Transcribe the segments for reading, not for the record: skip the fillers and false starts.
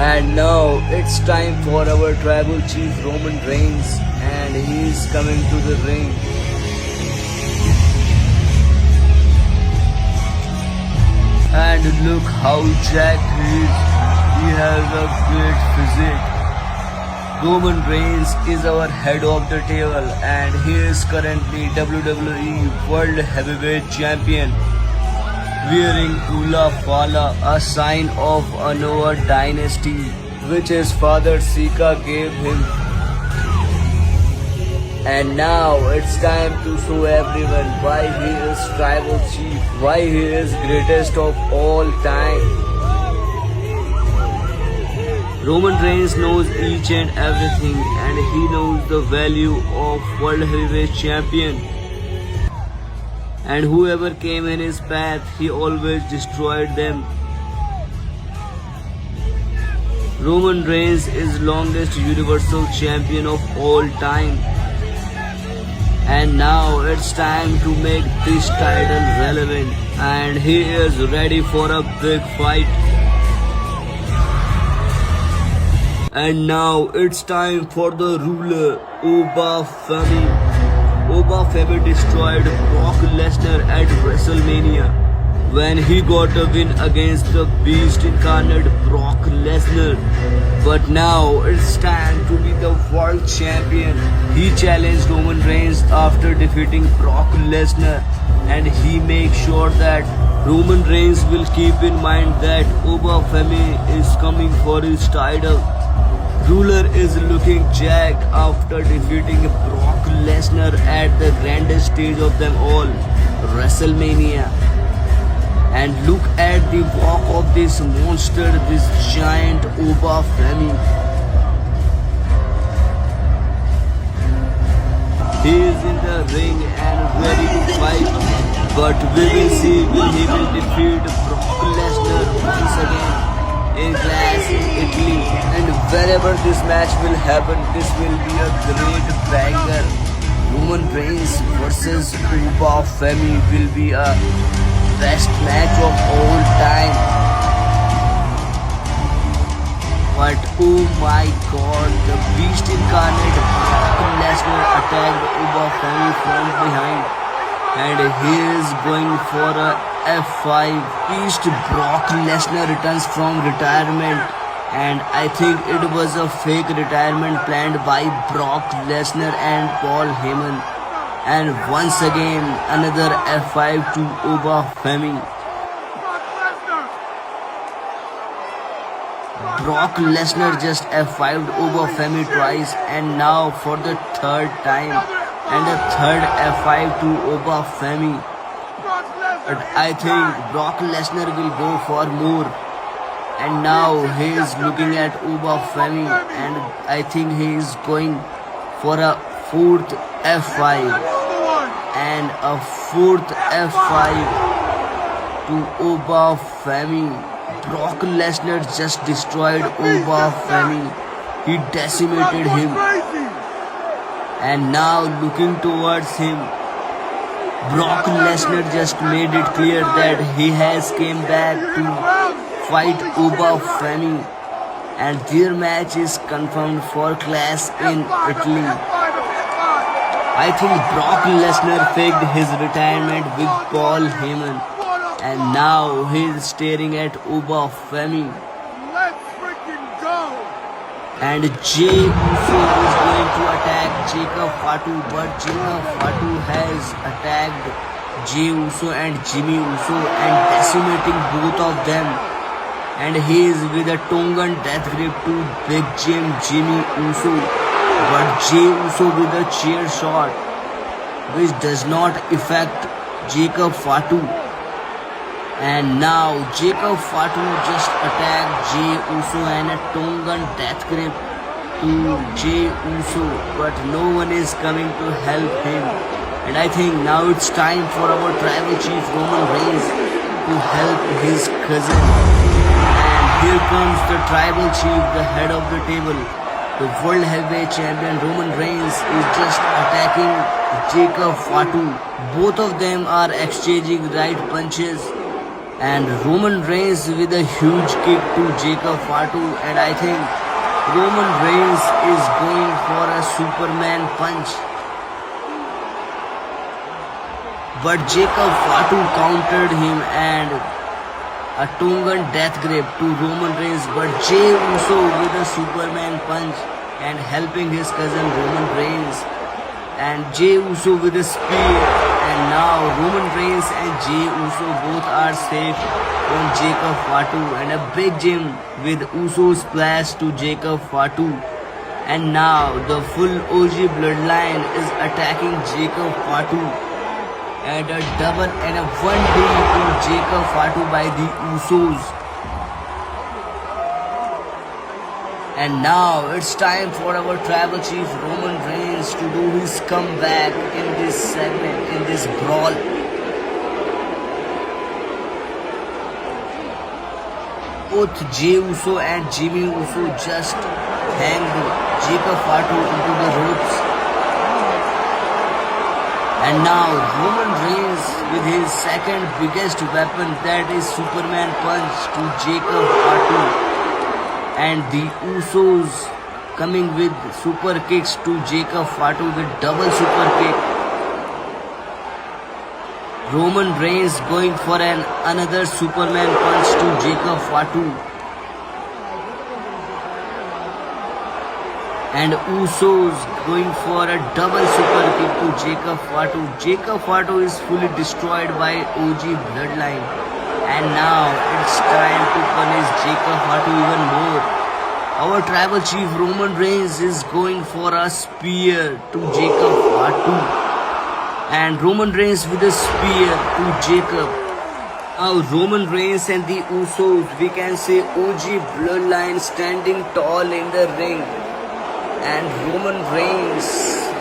And now it's time for our tribal chief Roman Reigns, and he is coming to the ring. And look how jacked he is. He has a great physique. Roman Reigns is our head of the table, and he is currently WWE World Heavyweight Champion, wearing Ula Fala, a sign of a Noah dynasty, which his father Sika gave him. And now it's time to show everyone why he is tribal chief, why he is greatest of all time. Roman Reigns knows each and everything, and he knows the value of World Heavyweight Champion. And whoever came in his path, he always destroyed them. Roman Reigns is longest Universal Champion of all time. And now it's time to make this title relevant, and he is ready for a big fight. And now it's time for the ruler, Oba Femi. Oba Femi destroyed Brock Lesnar at WrestleMania when he got a win against the Beast incarnate Brock Lesnar. But now it's time to be the world champion. He challenged Roman Reigns after defeating Brock Lesnar, and he makes sure that Roman Reigns will keep in mind that Oba Femi is coming for his title. Ruler is looking jacked after defeating Brock Lesnar at the grandest stage of them all, WrestleMania. And look at the walk of this monster, this giant Oba Femi. He is in the ring and ready to fight, but we will see will he will defeat Brock Lesnar once again in Glass in Italy. And wherever this match will happen, this will be a great banger. Roman Reigns versus Oba Femi will be a best match of all time. But oh my god, the Beast incarnate Brock Lesnar attacked Oba Femi from behind, and he is going for a F5. Beast Brock Lesnar returns from retirement, and I think it was a fake retirement planned by Brock Lesnar and Paul Heyman. And once again, another F5 to Oba Femi. Brock Lesnar just F5'd Oba Femi twice, and now for the third time, and a third F5 to Oba Femi. But I think Brock Lesnar will go for more. And now he is looking at Oba Femi, and I think he is going for a fourth F5 and a fourth F5 to Oba Femi. Brock Lesnar just destroyed Oba Femi. He decimated him. And now looking towards him, Brock Lesnar just made it clear that he has came back to fight Oba Femi, and their match is confirmed for Clash in Italy. I think Brock Lesnar faked his retirement with Paul Heyman, and now he is staring at Oba Femi. Let's freaking go! And Jey Uso is going to attack Jacob Fatu, but Jacob Fatu has attacked Jey Uso and Jimmy Uso and decimating both of them. And he is with a Tongan death grip to Big Jim Jimmy Uso, but Jey Uso with a chair shot, which does not affect Jacob Fatu. And now Jacob Fatu just attacked Jey Uso and a Tongan death grip to Jey Uso, but no one is coming to help him. And I think now it's time for our tribal chief Roman Reigns to help his cousin. Here comes the tribal chief, the head of the table. The World Heavyweight Champion Roman Reigns is just attacking Jacob Fatu. Both of them are exchanging right punches, And Roman Reigns with a huge kick to Jacob Fatu, and I think Roman Reigns is going for a Superman punch. But Jacob Fatu countered him and a Tongan death grip to Roman Reigns, but Jey Uso with a Superman punch and helping his cousin Roman Reigns, and Jey Uso with a spear, and now Roman Reigns and Jey Uso both are safe from Jacob Fatu, and a big jam with Uso splash to Jacob Fatu, and now the full OG bloodline is attacking Jacob Fatu, and a double and a 1-2 to Jacob Fatu by the Usos. And now it's time for our tribal chief Roman Reigns to do his comeback in this segment, in this brawl. Both Jey Uso and Jimmy Uso just hanged Jacob Fatu into the ropes. And now Roman Reigns with his second biggest weapon, that is Superman punch to Jacob Fatu. And the Usos coming with super kicks to Jacob Fatu with double super kick. Roman Reigns going for another Superman punch to Jacob Fatu. And Usos going for a double super kick to Jacob Fatu. Jacob Fatu is fully destroyed by OG bloodline. And now it's time to punish Jacob Fatu even more. Our tribal chief Roman Reigns is going for a spear to Jacob Fatu. And Roman Reigns with a spear to Jacob. Now Roman Reigns and the Usos, we can say OG bloodline standing tall in the ring. And Roman Reigns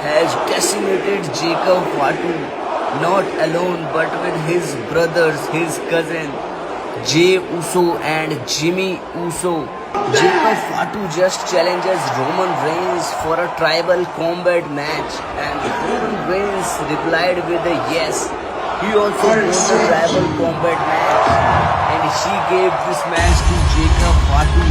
has decimated Jacob Fatu. Not alone, but with his brothers, his cousin Jey Uso and Jimmy Uso. Jacob Fatu just challenges Roman Reigns for a tribal combat match, and Roman Reigns replied with a yes. He also won the tribal combat match, and she gave this match to Jacob Fatu.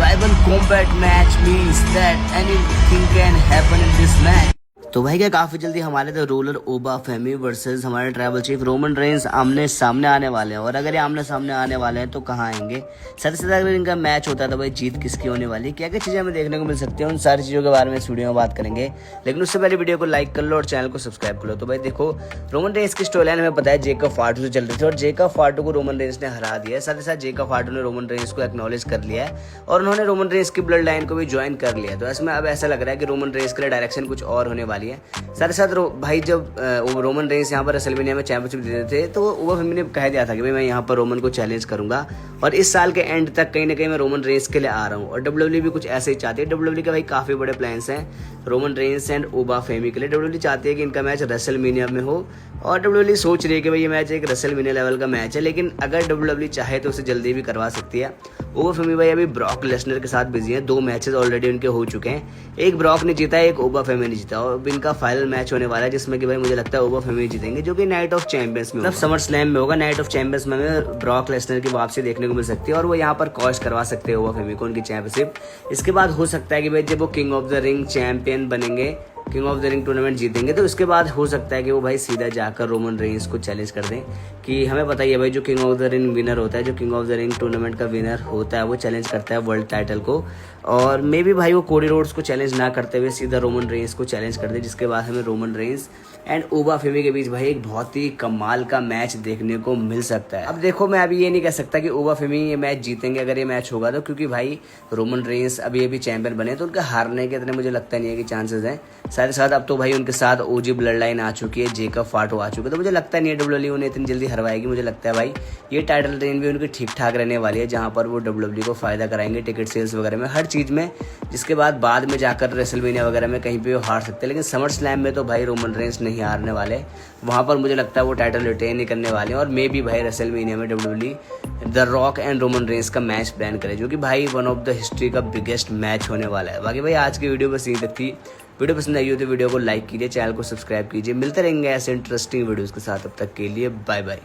Tribal combat match means that anything can happen in this match. तो भाई क्या काफी जल्दी हमारे the roller ओबा फेमी versus हमारे tribal chief Roman Reigns आमने सामने आने वाले हैं। और अगर ये आमने सामने आने वाले हैं तो कहाँ आएंगे, साथ ही साथ अगर इनका मैच होता है तो भाई जीत किसकी होने वाली है, क्या क्या चीजें हमें देखने को मिल सकती है, उन सारी चीजों के बारे में इस वीडियो में बात करेंगे। लेकिन उससे पहले वीडियो को लाइक कर लो और चैनल को सब्सक्राइब कर लो। तो भाई देखो, रोमन रेंस की स्टोरी लाइन हमें पता है जेकब फाटू से चल रही थी और जेकब फाटू को रोमन रेंस ने हरा दिया है। साथ ही साथ जेकब फाटू ने रोमन रेंस को एक्नॉलेज कर लिया है और उन्होंने रोमन रेंस की ब्लड लाइन को भी ज्वाइन कर लिया। तो इसमें अब ऐसा लग रहा है कि रोमन रेंस के लिए डायरेक्शन कुछ और होने वाली है। साथ ही साथ भाई जब रोमन रेंस यहाँ पर रेसलमेनिया में चैंपियनशिप जीते थे तो ओबा फेमी ने कह दिया था कि भाई मैं यहाँ पर रोमन को चैलेंज करूंगा और इस साल के एंड तक कहीं ना कहीं मैं रोमन रेंस के लिए आ रहा हूँ। और डब्ल्यूडब्ल्यूई भी कुछ ऐसे ही चाहती है। डब्ल्यूडब्ल्यूई के भाई काफी बड़े प्लान्स हैं रोमन रेंस एंड ओबा फेमी के लिए। डब्ल्यूडब्ल्यूई चाहती है कि इनका मैच रेसलमेनिया में हो और डब्ल्यूडब्ल्यूई सोच रही है कि भाई ये मैच एक रेसलमेनिया लेवल का मैच है, लेकिन अगर डब्ल्यूडब्ल्यूई चाहे तो उसे जल्दी भी करवा सकती है। ओबा फेमी भाई अभी ब्रॉक लेसनर के साथ बिजी हैं। 2 मैचेस ऑलरेडी उनके हो चुके हैं, एक ब्रॉक ने जीता है, एक ओबा फेमी ने जीता। और अब इनका फाइनल मैच होने वाला है जिसमें कि भाई मुझे लगता है ओबा फेमी जीतेंगे, जो कि नाइट ऑफ चैंपियंस में मतलब समर स्लैम में होगा। नाइट ऑफ चैंपियंस में हमें ब्रॉक लेसनर की वापसी देखने को मिल सकती है और वो यहाँ पर कॉस्ट करवा सकते हैं ओबा फेमी को उनकी चैंपियनशिप। इसके बाद हो सकता है कि भाई जब वो king of the ring champion बनेंगे, king of the ring tournament जीतेंगे, तो उसके बाद हो सकता है कि वो भाई सीधा जाकर रोमन रेंस को चैलेंज कर दें कि हमें पता ही है भाई जो king of the ring winner होता है, जो king of the ring tournament का विनर होता है, वो चैलेंज करता है वर्ल्ड टाइटल को। और मे बी भाई वो कोडी रोड्स को चैलेंज ना करते हुए सीधा रोमन रेंस को चैलेंज कर दे, जिसके बाद हमें रोमन रेंस एंड ओबा फेमी के बीच भाई एक बहुत ही कमाल का मैच देखने को मिल सकता है। अब देखो, मैं अभी ये नहीं कह सकता कि ओबा फेमी ये मैच जीतेंगे अगर ये मैच होगा तो, क्योंकि भाई रोमन रेंस अभी चैंपियन बने तो उनके हारने के इतने मुझे लगता नहीं है कि चांसेस हैं। साथ ही साथ अब तो भाई उनके साथ ओजी ब्लड लाइन आ चुकी है, जेकब फाटू आ चुके हैं, तो मुझे लगता नहीं है डब्ल्यूडब्ल्यूई उन्हें इतनी जल्दी हरवाएगी। मुझे लगता है भाई ये टाइटल रेन भी उनकी ठीक ठाक रहने वाली है, जहाँ पर वो डब्ल्यूडब्ल्यूई को फायदा कराएंगे टिकट सेल्स वगैरह में, हर चीज़ में, जिसके बाद में जाकर रेसलमेनिया वगैरह में कहीं पे वो हार सकते हैं। लेकिन समर स्लैम में तो भाई रोमन रेंस नहीं हारने वाले, वहाँ पर मुझे लगता है वो टाइटल रिटेन ही करने वाले हैं। और मे भी भाई रेसलमेनिया में WWE the rock and Roman Reigns का मैच प्लान करे, जो कि भाई वन ऑफ द हिस्ट्री का बिगेस्ट मैच होने वाला है। बाकी भाई आज की वीडियो बस यही तक थी। वीडियो पसंद आई हो तो वीडियो को लाइक कीजिए, चैनल को सब्सक्राइब कीजिए। मिलते रहेंगे ऐसे इंटरेस्टिंग वीडियोस के साथ, तब तक के लिए बाय बाय।